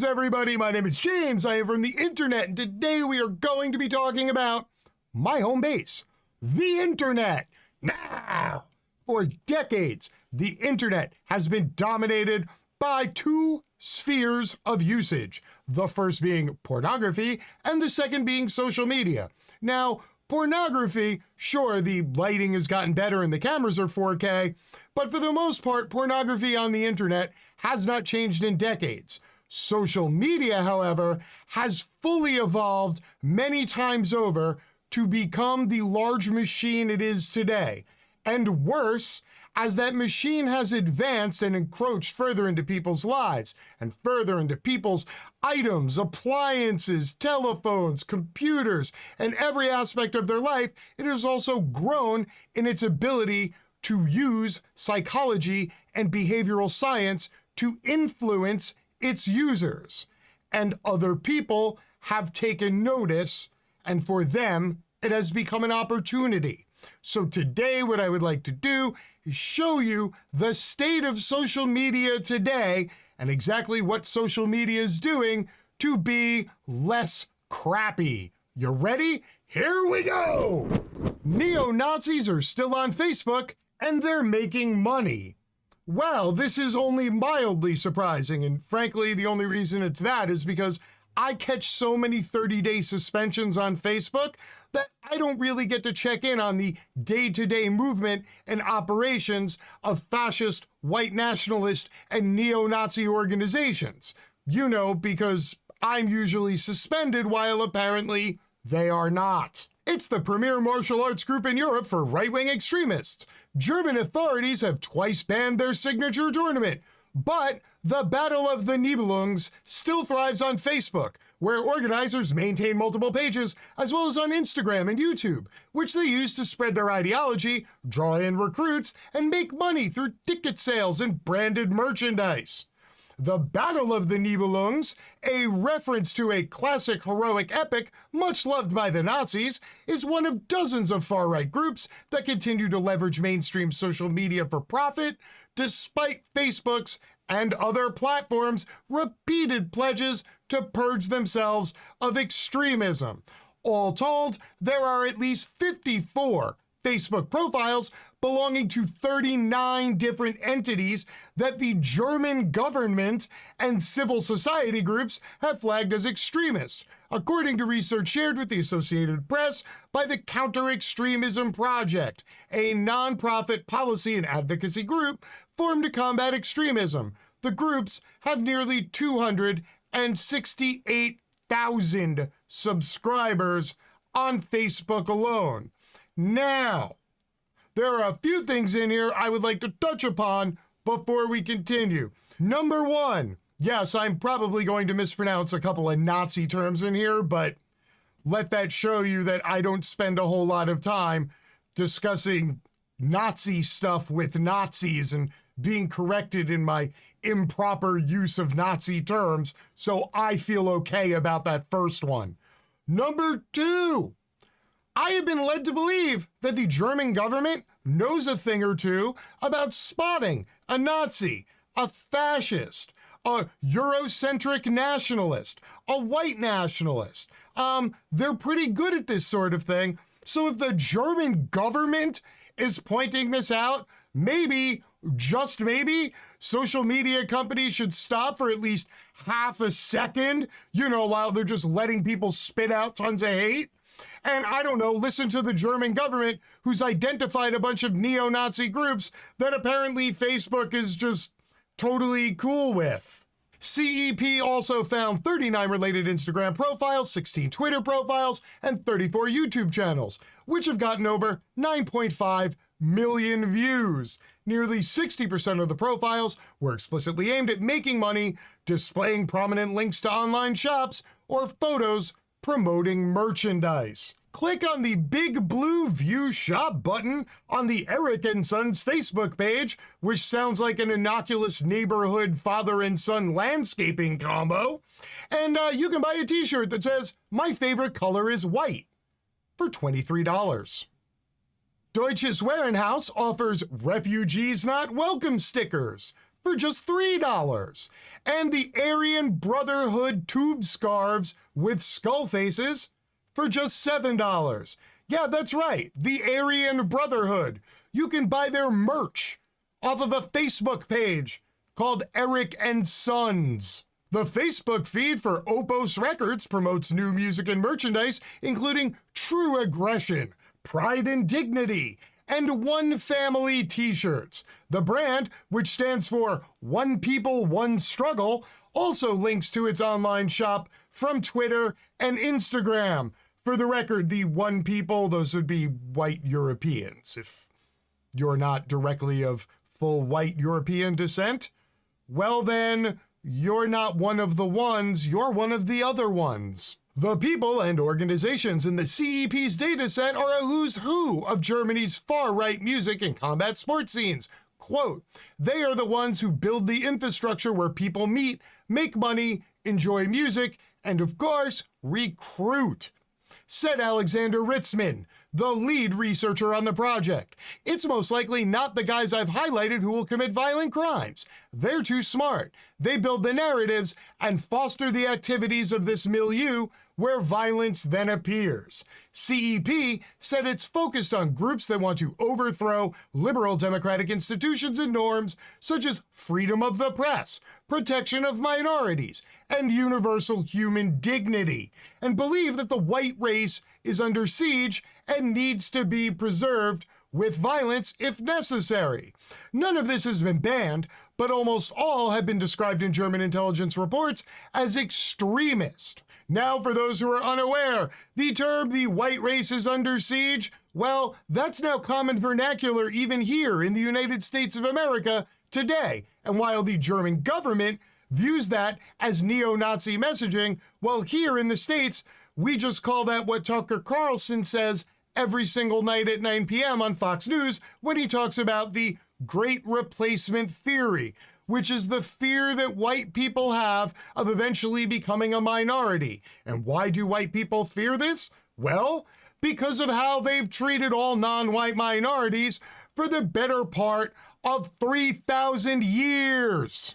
Greetings, everybody. My name is James. I am from the internet, and today we are going to be talking about my home base, the internet. Now, for decades, the internet has been dominated by two spheres of usage, the first being pornography and the second being social media. Now, pornography, sure, the lighting has gotten better and the cameras are 4K, but for the most part, pornography on the internet has not changed in decades. Social media, however, has fully evolved many times over to become the large machine it is today. And worse, as that machine has advanced and encroached further into people's lives and further into people's items, appliances, telephones, computers, and every aspect of their life, it has also grown in its ability to use psychology and behavioral science to influence its users. And other people have taken notice, and for them, it has become an opportunity. So today, what I would like to do is show you the state of social media today and exactly what social media is doing to be less crappy. You ready? Here we go! Neo-Nazis are still on Facebook, and they're making money. Well, this is only mildly surprising, and frankly, the only reason it's that is because I catch so many 30-day suspensions on Facebook that I don't really get to check in on the day-to-day movement and operations of fascist, white nationalist, and neo-Nazi organizations. You know, because I'm usually suspended while apparently they are not. It's the premier martial arts group in Europe for right-wing extremists. German authorities have twice banned their signature tournament, but the Battle of the Nibelungs still thrives on Facebook, where organizers maintain multiple pages, as well as on Instagram and YouTube, which they use to spread their ideology, draw in recruits, and make money through ticket sales and branded merchandise. The Battle of the Nibelungs, a reference to a classic heroic epic much loved by the Nazis, is one of dozens of far-right groups that continue to leverage mainstream social media for profit, despite Facebook's and other platforms' repeated pledges to purge themselves of extremism. All told, there are at least 54 Facebook profiles belonging to 39 different entities that the German government and civil society groups have flagged as extremist, according to research shared with the Associated Press by the Counter-Extremism Project, a nonprofit policy and advocacy group formed to combat extremism. The groups have nearly 268,000 subscribers on Facebook alone. Now, there are a few things in here I would like to touch upon before we continue. Number one, yes, I'm probably going to mispronounce a couple of Nazi terms in here, but let that show you that I don't spend a whole lot of time discussing Nazi stuff with Nazis and being corrected in my improper use of Nazi terms, so I feel okay about that first one. Number two, I have been led to believe that the German government knows a thing or two about spotting a Nazi, a fascist, a Eurocentric nationalist, a white nationalist. They're pretty good at this sort of thing. So if the German government is pointing this out, maybe, just maybe, social media companies should stop for at least half a second, while they're just letting people spit out tons of hate. And I don't know, listen to the German government who's identified a bunch of neo-Nazi groups that apparently Facebook is just totally cool with. CEP also found 39 related Instagram profiles, 16 Twitter profiles, and 34 YouTube channels, which have gotten over 9.5 million views. Nearly 60% of the profiles were explicitly aimed at making money, displaying prominent links to online shops, or photos promoting merchandise. Click on the big blue View Shop button on the Eric and Sons Facebook page, which sounds like an innocuous neighborhood father and son landscaping combo, and you can buy a t-shirt that says, "My favorite color is white," for $23. Deutsches Warenhaus offers Refugees Not Welcome stickers. for just $3. And the Aryan Brotherhood tube scarves with skull faces for just $7. Yeah, that's right, the Aryan Brotherhood. You can buy their merch off of a Facebook page called Eric and Sons. The Facebook feed for Opus Records promotes new music and merchandise, including True Aggression, Pride and Dignity, and One Family t-shirts. The brand, which stands for One People, One Struggle, also links to its online shop from Twitter and Instagram. For the record, the One People, those would be white Europeans. If you're not directly of full white European descent, well then, you're not one of the ones, you're one of the other ones. The people and organizations in the CEP's dataset are a who's who of Germany's far-right music and combat sports scenes. Quote, they are the ones who build the infrastructure where people meet, make money, enjoy music, and of course, recruit, said Alexander Ritzman, the lead researcher on the project. It's most likely not the guys I've highlighted who will commit violent crimes. They're too smart. They build the narratives and foster the activities of this milieu where violence then appears. CEP said it's focused on groups that want to overthrow liberal democratic institutions and norms such as freedom of the press, protection of minorities, and universal human dignity, and believe that the white race is under siege and needs to be preserved with violence if necessary. None of this has been banned, but almost all have been described in German intelligence reports as extremist. Now, for those who are unaware, the term the white race is under siege, well, that's now common vernacular even here in the United States of America today. And while the German government views that as neo-Nazi messaging, well, here in the States, we just call that what Tucker Carlson says every single night at 9 p.m. on Fox News when he talks about the Great Replacement Theory, which is the fear that white people have of eventually becoming a minority. And why do white people fear this? Well, because of how they've treated all non-white minorities for the better part of 3,000 years.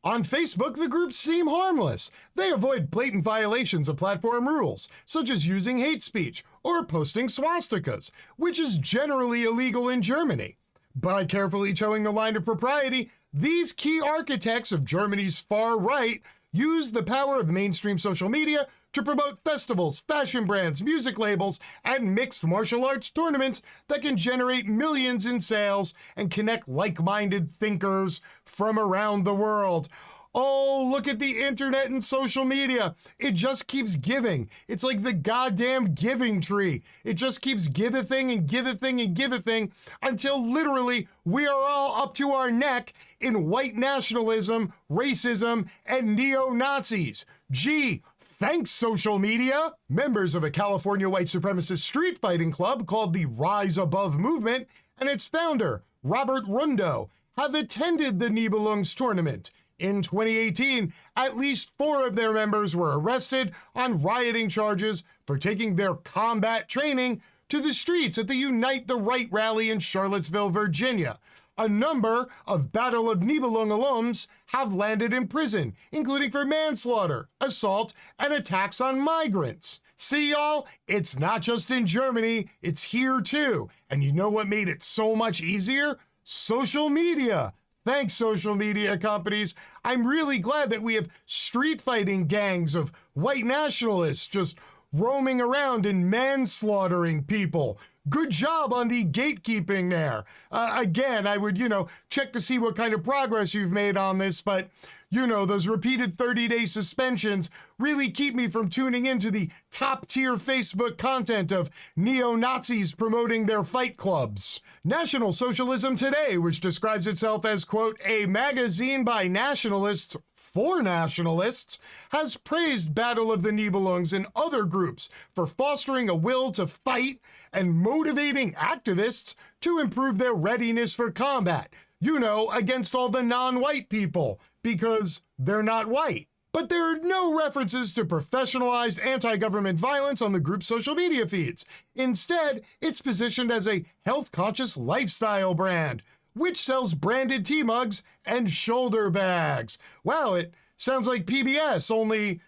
On Facebook, the groups seem harmless. They avoid blatant violations of platform rules, such as using hate speech or posting swastikas, which is generally illegal in Germany. By carefully towing the line of propriety, these key architects of Germany's far right use the power of mainstream social media to promote festivals, fashion brands, music labels, and mixed martial arts tournaments that can generate millions in sales and connect like-minded thinkers from around the world. Oh, look at the internet and social media. It just keeps giving. It's like the goddamn giving tree. It just keeps give-a-thing and give-a-thing and give-a-thing until literally we are all up to our neck in white nationalism, racism, and neo-Nazis. Gee, thanks, social media. Members of a California white supremacist street fighting club called the Rise Above Movement and its founder, Robert Rundo, have attended the Nibelungs tournament. In 2018, at least 4 of their members were arrested on rioting charges for taking their combat training to the streets at the Unite the Right rally in Charlottesville, Virginia. A number of Battle of Nibelung alums have landed in prison, including for manslaughter, assault, and attacks on migrants. See, y'all, it's not just in Germany, it's here too. And you know what made it so much easier? Social media. Thanks, social media companies. I'm really glad that we have street fighting gangs of white nationalists just roaming around and manslaughtering people. Good job on the gatekeeping there. Again, I would, check to see what kind of progress you've made on this, but, those repeated 30-day suspensions really keep me from tuning into the top-tier Facebook content of neo-Nazis promoting their fight clubs. National Socialism Today, which describes itself as, quote, a magazine by nationalists for nationalists, has praised Battle of the Nibelungs and other groups for fostering a will to fight and motivating activists to improve their readiness for combat, against all the non-white people, because they're not white. But there are no references to professionalized anti-government violence on the group's social media feeds. Instead, it's positioned as a health-conscious lifestyle brand, which sells branded tea mugs and shoulder bags. Wow, it sounds like PBS, only,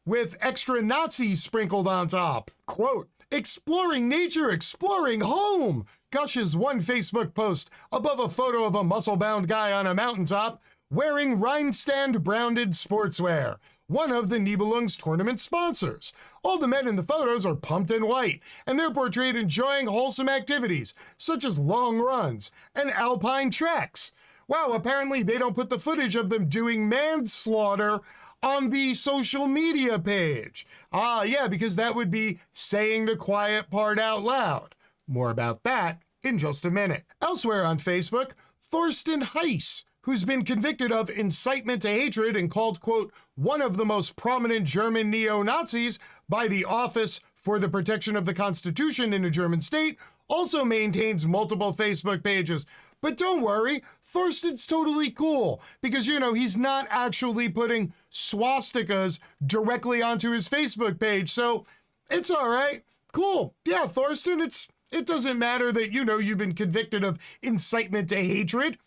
with extra Nazis sprinkled on top. Quote, exploring nature, exploring home, gushes one Facebook post above a photo of a muscle-bound guy on a mountaintop wearing Rhinstand branded sportswear, one of the Nibelung's tournament sponsors. All the men in the photos are pumped and white, and they're portrayed enjoying wholesome activities, such as long runs and alpine treks. Wow, apparently they don't put the footage of them doing manslaughter on the social media page. Ah, yeah, because that would be saying the quiet part out loud. More about that in just a minute. Elsewhere on Facebook, Thorsten Heiss, who's been convicted of incitement to hatred and called, quote, one of the most prominent German neo-Nazis by the Office for the Protection of the Constitution in a German state, also maintains multiple Facebook pages. But don't worry, Thorsten's totally cool because, he's not actually putting swastikas directly onto his Facebook page, so it's all right. Cool. Yeah, Thorsten, it doesn't matter that, you've been convicted of incitement to hatred.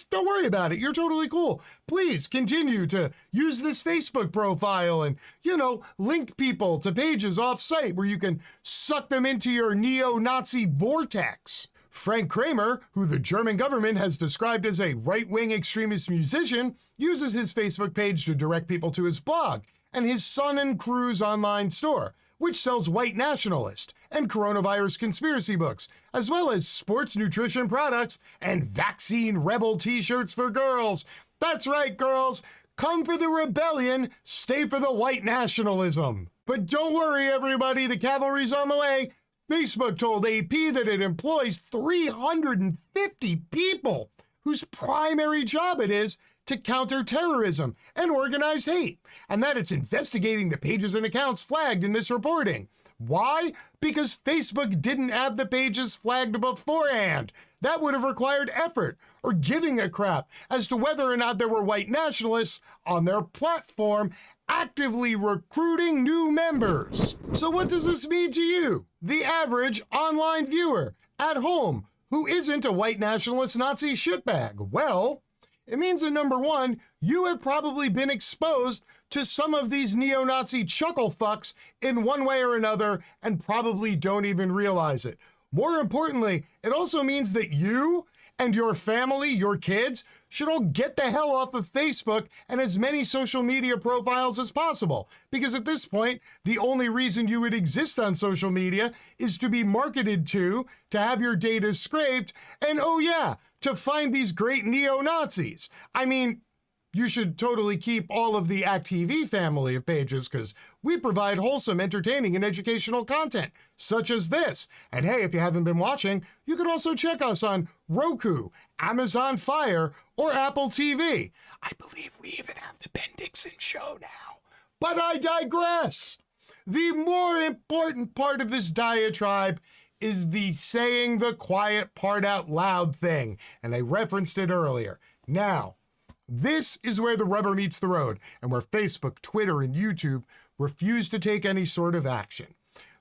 Don't worry about it. You're totally cool. Please continue to use this Facebook profile and, link people to pages off-site where you can suck them into your neo-Nazi vortex. Frank Kramer, who the German government has described as a right-wing extremist musician, uses his Facebook page to direct people to his blog and his Sun and Cruz online store, which sells white nationalist and coronavirus conspiracy books, as well as sports nutrition products and vaccine rebel t-shirts for girls. That's right, girls. Come for the rebellion, stay for the white nationalism. But don't worry, everybody, the cavalry's on the way. Facebook told AP that it employs 350 people whose primary job it is to counter terrorism and organized hate, and that it's investigating the pages and accounts flagged in this reporting. Why? Because Facebook didn't have the pages flagged beforehand. That would have required effort or giving a crap as to whether or not there were white nationalists on their platform actively recruiting new members. So what does this mean to you, the average online viewer at home who isn't a white nationalist Nazi shitbag? Well, it means that number one, you have probably been exposed to some of these neo-Nazi chuckle fucks in one way or another and probably don't even realize it. More importantly, it also means that you and your family, your kids, should all get the hell off of Facebook and as many social media profiles as possible. Because at this point, the only reason you would exist on social media is to be marketed to have your data scraped, and oh yeah, to find these great neo-Nazis. I mean, you should totally keep all of the act.tv family of pages because we provide wholesome, entertaining, and educational content, such as this. And hey, if you haven't been watching, you can also check us on Roku, Amazon Fire, or Apple TV. I believe we even have the Ben Dixon Show now. But I digress. The more important part of this diatribe is the saying the quiet part out loud thing, and I referenced it earlier. Now, this is where the rubber meets the road and where Facebook, Twitter, and YouTube refuse to take any sort of action.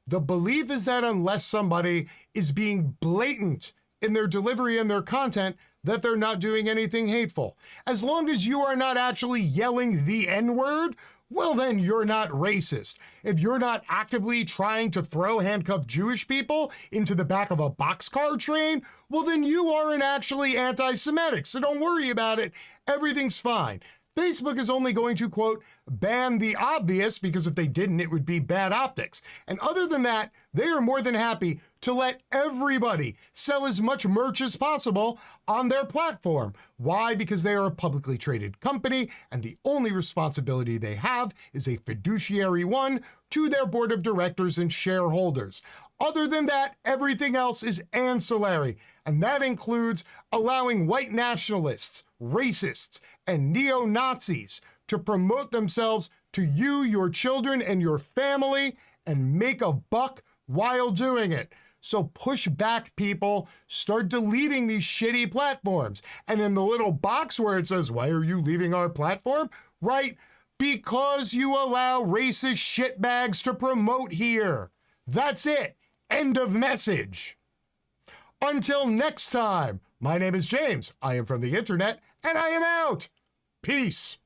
The belief is that unless somebody is being blatant in their delivery and their content, that they're not doing anything hateful. As long as you are not actually yelling the N-word, well then you're not racist. If you're not actively trying to throw handcuffed Jewish people into the back of a boxcar train, well then you aren't actually anti-Semitic, so don't worry about it. Everything's fine. Facebook is only going to, quote, ban the obvious, because if they didn't, it would be bad optics. And other than that, they are more than happy to let everybody sell as much merch as possible on their platform. Why? Because they are a publicly traded company, and the only responsibility they have is a fiduciary one to their board of directors and shareholders. Other than that, everything else is ancillary, and that includes allowing white nationalists, racists, and neo-Nazis to promote themselves to you, your children, and your family, and make a buck while doing it. So push back, people. Start deleting these shitty platforms. And in the little box where it says, why are you leaving our platform? Right? Because you allow racist shitbags to promote here. That's it. End of message. Until next time, My name is James. I am from the internet, and I am out. Peace.